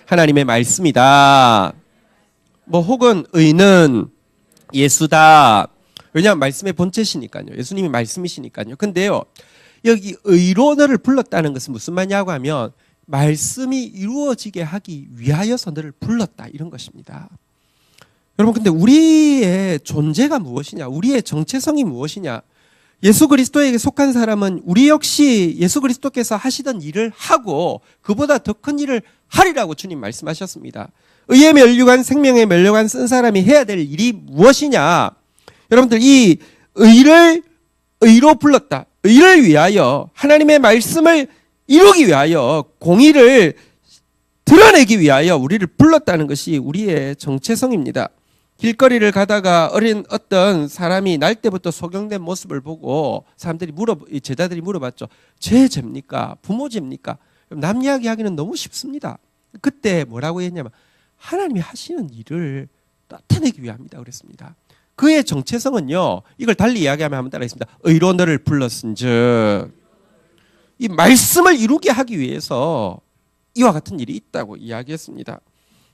하나님의 말씀이다. 뭐 혹은 의는 예수다. 왜냐하면 말씀의 본체시니까요. 예수님이 말씀이시니까요. 근데요 여기 의로 너를 불렀다는 것은 무슨 말이냐고 하면 말씀이 이루어지게 하기 위하여서 너를 불렀다, 이런 것입니다. 여러분, 근데 우리의 존재가 무엇이냐, 우리의 정체성이 무엇이냐, 예수 그리스도에게 속한 사람은 우리 역시 예수 그리스도께서 하시던 일을 하고 그보다 더 큰 일을 하리라고 주님 말씀하셨습니다. 의의 면류관, 생명의 면류관 쓴 사람이 해야 될 일이 무엇이냐, 여러분들 이 의를 의로 불렀다, 의를 위하여, 하나님의 말씀을 이루기 위하여, 공의를 드러내기 위하여 우리를 불렀다는 것이 우리의 정체성입니다. 길거리를 가다가 어떤 사람이 날 때부터 소경된 모습을 보고 제자들이 물어봤죠. 제 죄입니까? 부모 죄입니까? 남 이야기하기는 너무 쉽습니다. 그때 뭐라고 했냐면 하나님이 하시는 일을 나타내기 위함이다 그랬습니다. 그의 정체성은요, 이걸 달리 이야기하면 한번 따라하겠습니다. 의로 너를 불렀은즉, 이 말씀을 이루게 하기 위해서 이와 같은 일이 있다고 이야기했습니다.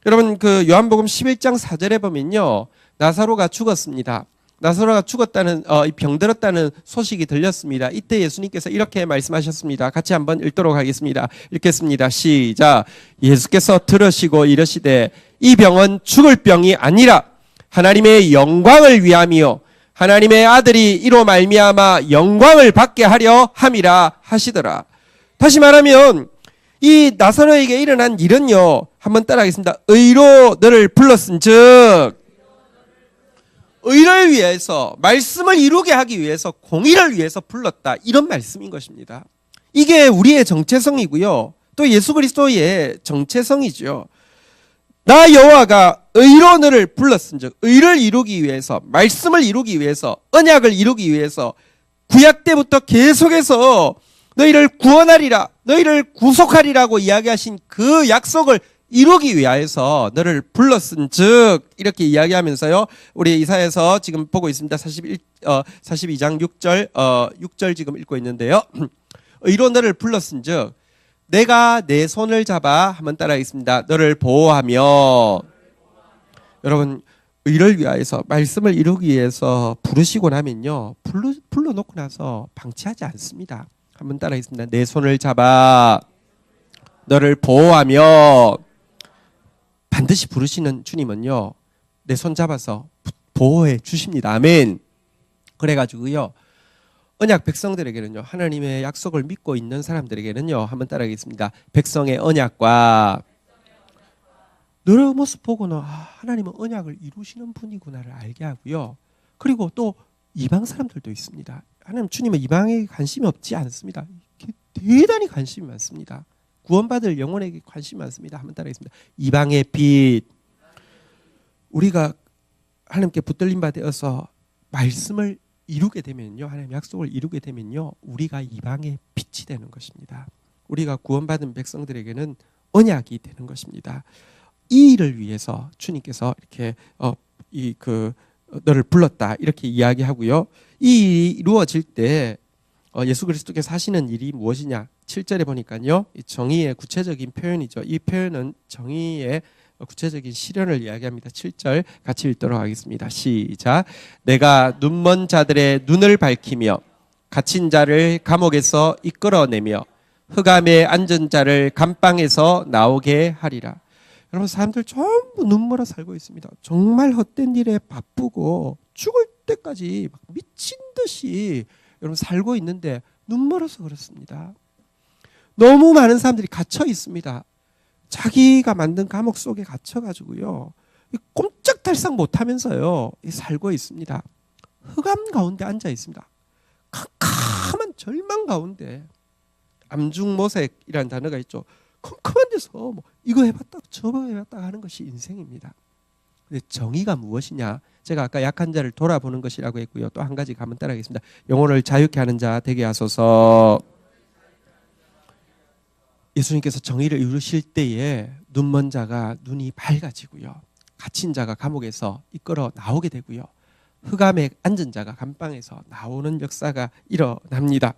여러분, 그 요한복음 11장 4절에 보면요, 나사로가 죽었습니다. 나사로가 죽었다는, 병들었다는 소식이 들렸습니다. 이때 예수님께서 이렇게 말씀하셨습니다. 같이 한번 읽도록 하겠습니다. 읽겠습니다. 시작. 예수께서 들으시고 이르시되 이 병은 죽을 병이 아니라 하나님의 영광을 위함이요 하나님의 아들이 이로 말미암아 영광을 받게 하려 함이라 하시더라. 다시 말하면 이 나사로에게 일어난 일은요, 한번 따라하겠습니다. 의로 너를 불렀은즉, 의를 위해서, 말씀을 이루게 하기 위해서, 공의를 위해서 불렀다, 이런 말씀인 것입니다. 이게 우리의 정체성이고요, 또 예수 그리스도의 정체성이죠. 나 여호와가 의로 너를 불렀은즉, 의를 이루기 위해서, 말씀을 이루기 위해서, 언약을 이루기 위해서 구약 때부터 계속해서 너희를 구원하리라, 너희를 구속하리라고 이야기하신 그 약속을 이루기 위하여서 너를 불렀은즉, 이렇게 이야기하면서요, 우리 이사야서 지금 보고 있습니다. 42장 6절 지금 읽고 있는데요. 의로 너를 불렀은즉 내가 내 손을 잡아, 한번 따라하겠습니다. 너를 보호하며. 여러분, 의를 위하여서, 말씀을 이루기 위해서 부르시고 나면요, 불러놓고 나서 방치하지 않습니다. 한번 따라하겠습니다. 내 손을 잡아 너를 보호하며. 반드시 부르시는 주님은요, 내 손 잡아서 보호해 주십니다. 아멘. 그래가지고요, 언약 백성들에게는요, 하나님의 약속을 믿고 있는 사람들에게는요, 한번 따라하겠습니다. 백성의 언약과 너의 모습 보고는 하나님은 언약을 이루시는 분이구나를 알게 하고요. 그리고 또 이방 사람들도 있습니다. 하나님, 주님은 이방에 관심이 없지 않습니다. 대단히 관심이 많습니다. 구원받을 영혼에게 관심이 많습니다. 한번 따라하겠습니다. 이방의 빛. 우리가 하나님께 붙들림 바 되어서 말씀을 이루게 되면요, 하나님 약속을 이루게 되면요, 우리가 이방의 빛이 되는 것입니다. 우리가 구원받은 백성들에게는 언약이 되는 것입니다. 이 일을 위해서 주님께서 이렇게 너를 불렀다, 이렇게 이야기하고요. 이 일이 이루어질 때 예수 그리스도께서 하시는 일이 무엇이냐? 7절에 보니까요, 정의의 구체적인 표현이죠. 이 표현은 정의의 구체적인 실현을 이야기합니다. 7절 같이 읽도록 하겠습니다. 시작. 내가 눈먼 자들의 눈을 밝히며 갇힌 자를 감옥에서 이끌어내며 흑암에 앉은 자를 감방에서 나오게 하리라. 여러분, 사람들 전부 눈멀어 살고 있습니다. 정말 헛된 일에 바쁘고 죽을 때까지 막 미친 듯이 여러분 살고 있는데 눈멀어서 그렇습니다. 너무 많은 사람들이 갇혀 있습니다. 자기가 만든 감옥 속에 갇혀가지고요, 꼼짝달싹 못하면서요 살고 있습니다. 흑암 가운데 앉아 있습니다. 캄캄한 절망 가운데. 암중모색이라는 단어가 있죠. 컴컴한 데서 뭐 이거 해봤다 저거 해봤다 하는 것이 인생입니다. 근데 정의가 무엇이냐? 제가 아까 약한 자를 돌아보는 것이라고 했고요. 또 한 가지 한번 따라하겠습니다. 영혼을 자유케 하는 자 되게 하소서. 예수님께서 정의를 이루실 때에 눈먼 자가 눈이 밝아지고요, 갇힌 자가 감옥에서 이끌어 나오게 되고요, 흑암에 앉은 자가 감방에서 나오는 역사가 일어납니다.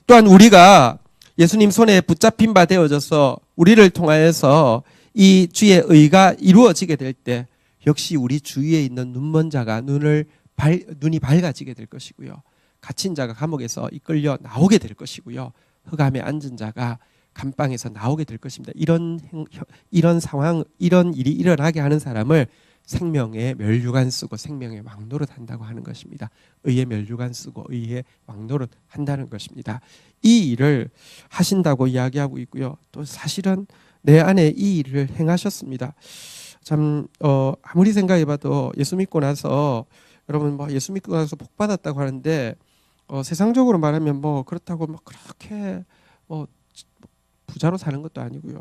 또한 우리가 예수님 손에 붙잡힌 바 되어져서 우리를 통하여서 이 주의 의가 이루어지게 될 때 역시 우리 주위에 있는 눈먼 자가 눈이 밝아지게 될 것이고요, 갇힌 자가 감옥에서 이끌려 나오게 될 것이고요, 흑암에 앉은 자가 감방에서 나오게 될 것입니다. 이런 상황, 이런 일이 일어나게 하는 사람을 생명의 멸류관 쓰고 생명의 왕노릇 한다고 하는 것입니다. 의의 멸류관 쓰고 의의 왕노릇 한다는 것입니다. 이 일을 하신다고 이야기하고 있고요. 또 사실은 내 안에 이 일을 행하셨습니다. 참 아무리 생각해봐도 예수 믿고 나서, 여러분 뭐 예수 믿고 나서 복 받았다고 하는데 세상적으로 말하면 뭐 그렇다고 막 그렇게 뭐 부자로 사는 것도 아니고요,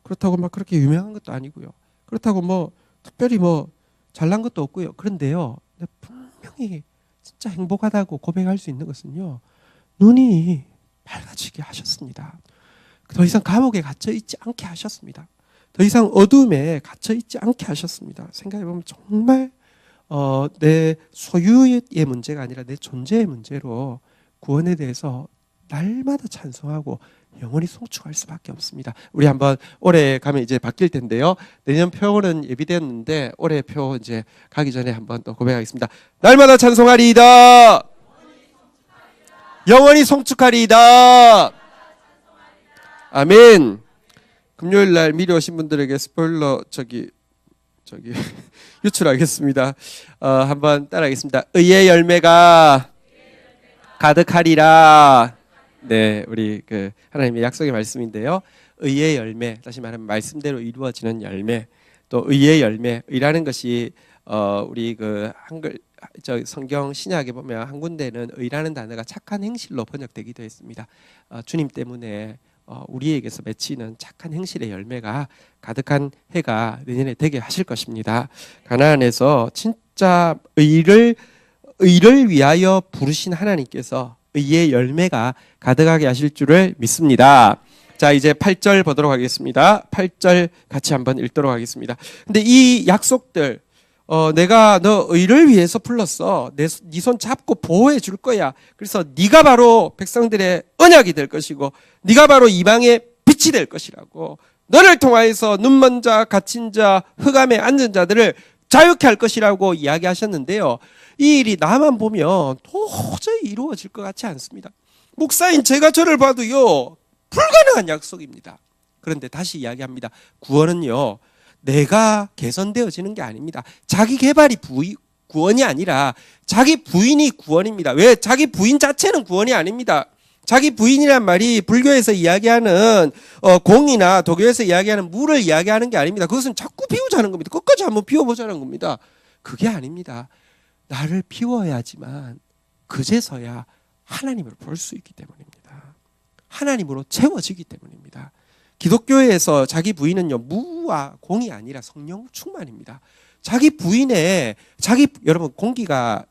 그렇다고 막 그렇게 유명한 것도 아니고요, 그렇다고 뭐 특별히 뭐 잘난 것도 없고요. 그런데요, 분명히 진짜 행복하다고 고백할 수 있는 것은요, 눈이 밝아지게 하셨습니다. 더 이상 감옥에 갇혀 있지 않게 하셨습니다. 더 이상 어둠에 갇혀 있지 않게 하셨습니다. 생각해보면 정말 내 소유의 문제가 아니라 내 존재의 문제로 구원에 대해서 날마다 찬송하고 영원히 송축할 수밖에 없습니다. 우리 한번 올해 가면 이제 바뀔 텐데요. 내년 표는 예비되었는데 올해 표 이제 가기 전에 한번 또 고백하겠습니다. 날마다 찬송하리이다. 영원히 송축하리이다. 아멘. 금요일 날 미리 오신 분들에게 스포일러 유출하겠습니다. 한번 따라하겠습니다. 의의 열매가 가득하리라. 네, 우리 하나님의 약속의 말씀인데요. 의의 열매, 다시 말하면 말씀대로 이루어지는 열매, 또 의의 열매. 의라는 것이 우리 한글 성경 신약에 보면 한 군데는 의라는 단어가 착한 행실로 번역되기도 했습니다. 주님 때문에 우리에게서 맺히는 착한 행실의 열매가 가득한 해가 내년에 되게 하실 것입니다. 가나안에서 진짜 의를 위하여 부르신 하나님께서 의의 열매가 가득하게 하실 줄을 믿습니다. 자, 이제 8절 보도록 하겠습니다. 8절 같이 한번 읽도록 하겠습니다. 근데 이 약속들, 내가 너 의를 위해서 불렀어. 네 손 잡고 보호해 줄 거야. 그래서 네가 바로 백성들의 언약이 될 것이고 네가 바로 이방의 빛이 될 것이라고, 너를 통하여서 눈먼 자, 갇힌 자, 흑암에 앉은 자들을 자유케 할 것이라고 이야기하셨는데요. 이 일이 나만 보면 도저히 이루어질 것 같지 않습니다. 목사인 제가 저를 봐도요, 불가능한 약속입니다. 그런데 다시 이야기합니다. 구원은요, 내가 개선되어지는 게 아닙니다. 자기 개발이 구원이 아니라 자기 부인이 구원입니다. 왜? 자기 부인 자체는 구원이 아닙니다. 자기 부인이란 말이 불교에서 이야기하는 공이나 도교에서 이야기하는 물을 이야기하는 게 아닙니다. 그것은 자꾸 비우자는 겁니다. 끝까지 한번 비워보자는 겁니다. 그게 아닙니다. 나를 비워야지만 그제서야 하나님을 볼 수 있기 때문입니다. 하나님으로 채워지기 때문입니다. 기독교에서 자기 부인은요, 무와 공이 아니라 성령 충만입니다. 자기 부인에 여러분 공기가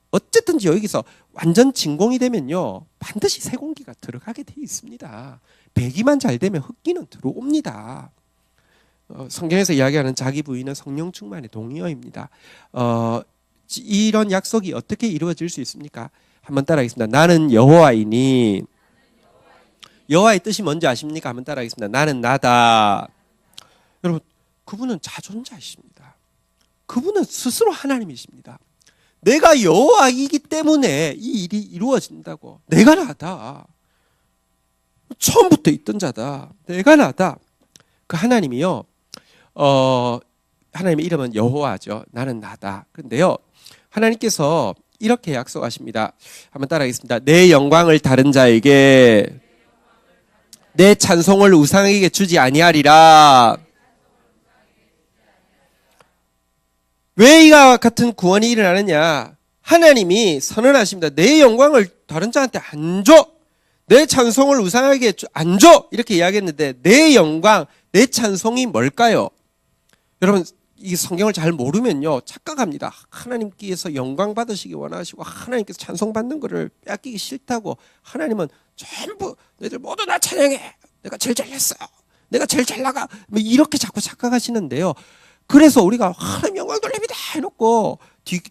어쨌든지 여기서 완전 진공이 되면요, 반드시 새 공기가 들어가게 돼 있습니다. 배기만 잘 되면 흑기는 들어옵니다. 성경에서 이야기하는 자기 부인은 성령 충만의 동의어입니다. 이런 약속이 어떻게 이루어질 수 있습니까? 한번 따라하겠습니다. 나는 여호와이니. 여호와의 뜻이 뭔지 아십니까? 한번 따라하겠습니다. 나는 나다. 여러분, 그분은 자존자이십니다. 그분은 스스로 하나님이십니다. 내가 여호와이기 때문에 이 일이 이루어진다고. 내가 나다. 처음부터 있던 자다. 내가 나다. 그 하나님이요, 하나님의 이름은 여호와죠. 나는 나다. 그런데요, 하나님께서 이렇게 약속하십니다. 한번 따라하겠습니다. 내 영광을 다른 자에게, 내 찬송을 우상에게 주지 아니하리라. 왜 이와 같은 구원이 일어나느냐? 하나님이 선언하십니다. 내 영광을 다른 자한테 안 줘. 내 찬송을 우상에게 안 줘. 이렇게 이야기했는데, 내 영광, 내 찬송이 뭘까요? 여러분, 이 성경을 잘 모르면요, 착각합니다. 하나님께서 영광 받으시기 원하시고 하나님께서 찬송 받는 것을 뺏기기 싫다고, 하나님은 전부 너희들 모두 나 찬양해. 내가 제일 잘했어. 내가 제일 잘 나가. 뭐 이렇게 자꾸 착각하시는데요. 그래서 우리가 하나님 영광 돌립니다 해놓고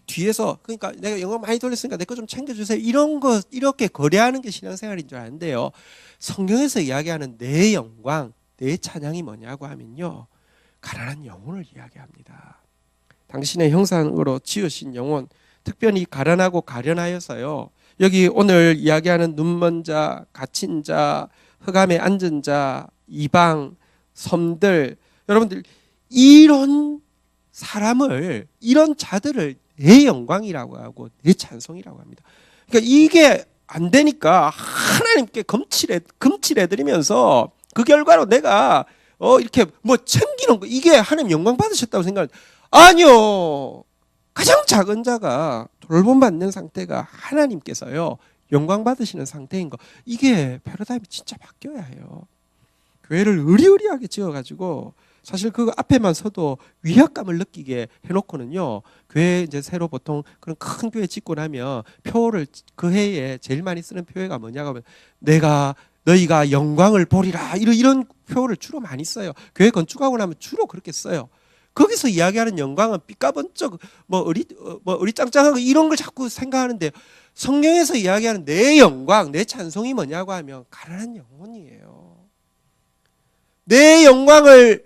뒤에서, 그러니까 내가 영광 많이 돌렸으니까 내 거 좀 챙겨주세요. 이런 거 이렇게 거래하는 게 신앙생활인 줄 아는데요. 성경에서 이야기하는 내 영광, 내 찬양이 뭐냐고 하면요, 가난한 영혼을 이야기합니다. 당신의 형상으로 지으신 영혼, 특별히 가난하고 가련하여서요, 여기 오늘 이야기하는 눈먼 자, 갇힌 자, 흑암에 앉은 자, 이방, 섬들, 여러분들 이런 사람을, 이런 자들을 내 영광이라고 하고 내 찬송이라고 합니다. 그러니까 이게 안 되니까 하나님께 금칠해드리면서 그 결과로 내가 이렇게 뭐 챙기는 거, 이게 하나님 영광 받으셨다고 생각을, 아니요. 가장 작은 자가 돌봄받는 상태가 하나님께서요, 영광 받으시는 상태인 거, 이게 패러다임이 진짜 바뀌어야 해요. 교회를 의리의리하게 지어가지고 사실 그 앞에만 서도 위압감을 느끼게 해놓고는요, 교회 이제 새로 보통 그런 큰 교회 짓고 나면 표를, 그 해에 제일 많이 쓰는 표가 뭐냐고 하면 너희가 영광을 보리라, 이런 표를 주로 많이 써요. 교회 건축하고 나면 주로 그렇게 써요. 거기서 이야기하는 영광은 삐까번쩍 뭐 어리짱짱하고 이런 걸 자꾸 생각하는데, 성경에서 이야기하는 내 영광, 내 찬송이 뭐냐고 하면 가난한 영혼이에요. 내 영광을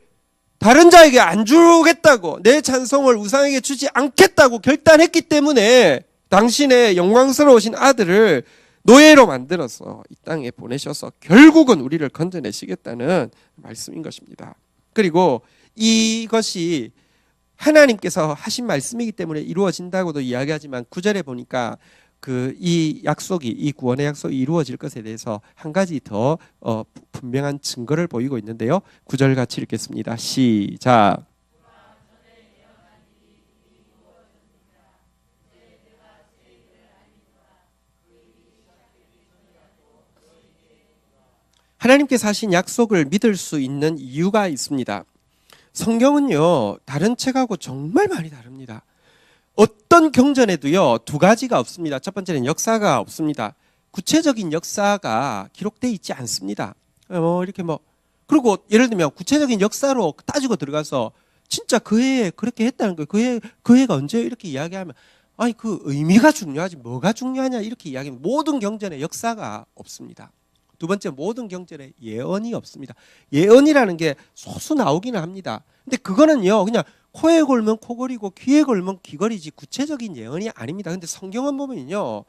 다른 자에게 안 주겠다고, 내 찬송을 우상에게 주지 않겠다고 결단했기 때문에 당신의 영광스러우신 아들을 노예로 만들어서 이 땅에 보내셔서 결국은 우리를 건져내시겠다는 말씀인 것입니다. 그리고 이것이 하나님께서 하신 말씀이기 때문에 이루어진다고도 이야기하지만 9절에 보니까 이 약속이, 이 구원의 약속이 이루어질 것에 대해서 한 가지 더 분명한 증거를 보이고 있는데요. 9절 같이 읽겠습니다. 시작. 하나님께서 하신 약속을 믿을 수 있는 이유가 있습니다. 성경은요, 다른 책하고 정말 많이 다릅니다. 어떤 경전에도요, 두 가지가 없습니다. 첫 번째는 역사가 없습니다. 구체적인 역사가 기록되어 있지 않습니다. 그리고 예를 들면 구체적인 역사로 따지고 들어가서 진짜 그 해에 그렇게 했다는 거예요. 그 해가 언제요? 이렇게 이야기하면, 아니, 그 의미가 중요하지 뭐가 중요하냐 이렇게 이야기하면, 모든 경전에 역사가 없습니다. 두 번째, 모든 경전에 예언이 없습니다. 예언이라는 게 소수 나오기는 합니다. 근데 그거는요, 그냥 코에 걸면 코걸이고 귀에 걸면 귀걸이지 구체적인 예언이 아닙니다. 근데 성경은 보면요,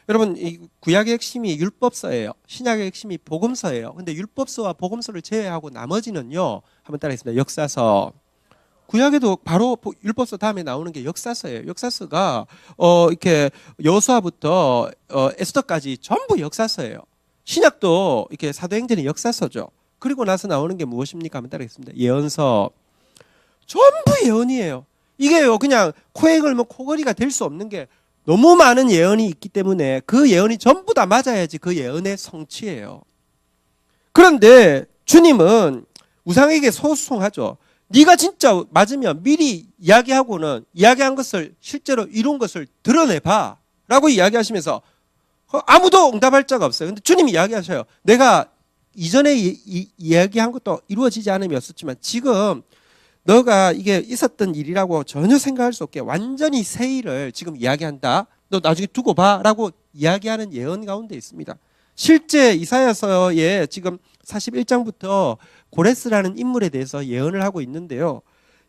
여러분, 이 구약의 핵심이 율법서예요. 신약의 핵심이 복음서예요. 근데 율법서와 복음서를 제외하고 나머지는요, 한번 따라하겠습니다. 역사서. 구약에도 바로 율법서 다음에 나오는 게 역사서예요. 역사서가 이렇게 여호수아부터 에스더까지 전부 역사서예요. 신약도 이렇게 사도행전이 역사서죠. 그리고 나서 나오는 게 무엇입니까? 한번 따라하겠습니다. 예언서. 전부 예언이에요. 이게요, 그냥 코에 걸면 코걸이가 될 수 없는 게 너무 많은 예언이 있기 때문에 그 예언이 전부 다 맞아야지 그 예언의 성취예요. 그런데 주님은 우상에게 소송하죠. 네가 진짜 맞으면 미리 이야기하고는 이야기한 것을 실제로 이룬 것을 드러내봐 라고 이야기하시면서 아무도 응답할 자가 없어요. 근데 주님이 이야기하셔요. 내가 이전에 이야기한 것도 이루어지지 않음이 없었지만 지금 너가 이게 있었던 일이라고 전혀 생각할 수 없게 완전히 새 일을 지금 이야기한다. 너 나중에 두고 봐 라고 이야기하는 예언 가운데 있습니다. 실제 이사야서에 지금 41장부터 고레스라는 인물에 대해서 예언을 하고 있는데요.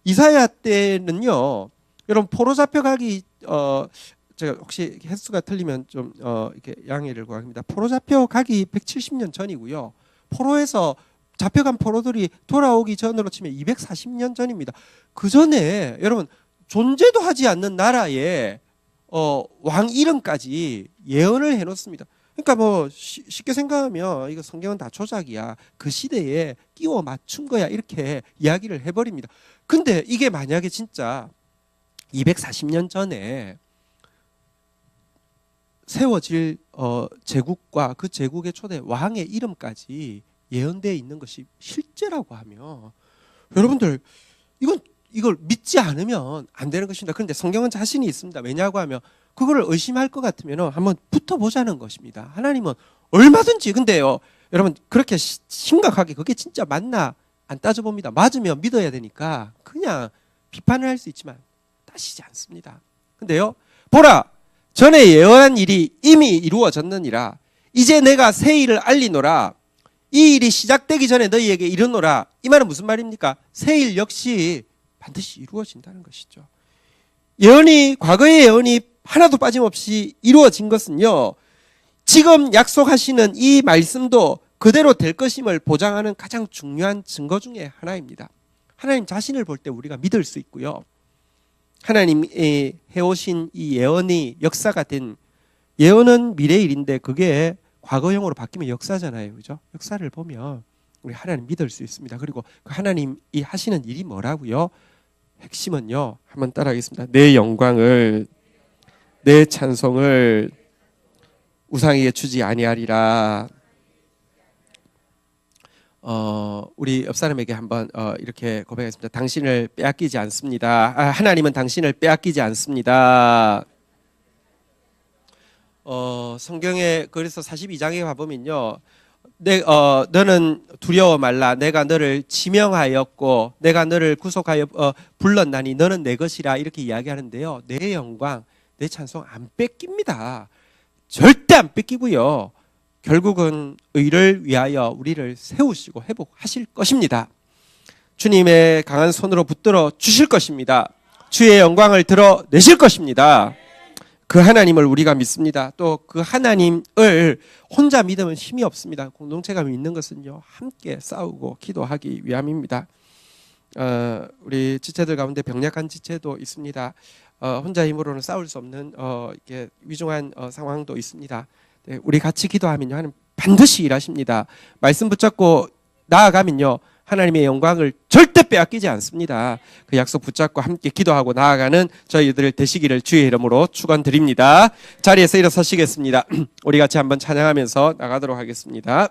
이사야 때는요, 여러분 포로 잡혀가기 제가 혹시 횟수가 틀리면 좀 이렇게 양해를 구합니다. 포로 잡혀가기 170년 전이고요. 포로에서 잡혀간 포로들이 돌아오기 전으로 치면 240년 전입니다. 그 전에 여러분 존재도 하지 않는 나라에 왕 이름까지 예언을 해놓습니다. 그러니까 뭐 쉽게 생각하면 이거 성경은 다 조작이야. 그 시대에 끼워 맞춘 거야. 이렇게 이야기를 해버립니다. 근데 이게 만약에 진짜 240년 전에 세워질 제국과 그 제국의 초대 왕의 이름까지 예언되어 있는 것이 실제라고 하면 여러분들 이걸 믿지 않으면 안 되는 것입니다. 그런데 성경은 자신이 있습니다. 왜냐고 하면 그거를 의심할 것 같으면 한번 붙어보자는 것입니다. 하나님은 얼마든지. 근데요, 여러분 그렇게 심각하게 그게 진짜 맞나 안 따져봅니다. 맞으면 믿어야 되니까 그냥 비판을 할 수 있지만 따지지 않습니다. 근데요, 보라, 전에 예언한 일이 이미 이루어졌느니라. 이제 내가 새 일을 알리노라. 이 일이 시작되기 전에 너희에게 이르노라. 이 말은 무슨 말입니까? 새 일 역시 반드시 이루어진다는 것이죠. 과거의 예언이 하나도 빠짐없이 이루어진 것은요, 지금 약속하시는 이 말씀도 그대로 될 것임을 보장하는 가장 중요한 증거 중에 하나입니다. 하나님 자신을 볼 때 우리가 믿을 수 있고요, 하나님이 해오신 이 예언이 역사가 된, 예언은 미래 일인데 그게 과거형으로 바뀌면 역사잖아요. 그죠? 역사를 보면 우리 하나님 믿을 수 있습니다. 그리고 그 하나님이 하시는 일이 뭐라고요? 핵심은요, 한번 따라하겠습니다. 내 영광을, 내 찬송을 우상에게 주지 아니하리라. 우리 옆 사람에게 한번 이렇게 고백하겠습니다. 당신을 빼앗기지 않습니다. 하나님은 당신을 빼앗기지 않습니다. 성경에 그래서 42장에 가보면요, 너는 두려워 말라. 내가 너를 지명하였고 내가 너를 구속하여 불렀나니 너는 내 것이라 이렇게 이야기하는데요. 내 영광, 내 찬송 안 뺏깁니다. 절대 안 뺏기고요. 결국은 의를 위하여 우리를 세우시고 회복하실 것입니다. 주님의 강한 손으로 붙들어 주실 것입니다. 주의 영광을 드러내실 것입니다. 그 하나님을 우리가 믿습니다. 또 그 하나님을 혼자 믿으면 힘이 없습니다. 공동체가 믿는 것은요, 함께 싸우고 기도하기 위함입니다. 우리 지체들 가운데 병약한 지체도 있습니다. 혼자 힘으로는 싸울 수 없는 이렇게 위중한 상황도 있습니다. 네, 우리 같이 기도하면요, 하나님 반드시 일하십니다. 말씀 붙잡고 나아가면요, 하나님의 영광을 절대 빼앗기지 않습니다. 그 약속 붙잡고 함께 기도하고 나아가는 저희들 되시기를 주의 이름으로 축원드립니다. 자리에서 일어서시겠습니다. 우리 같이 한번 찬양하면서 나가도록 하겠습니다.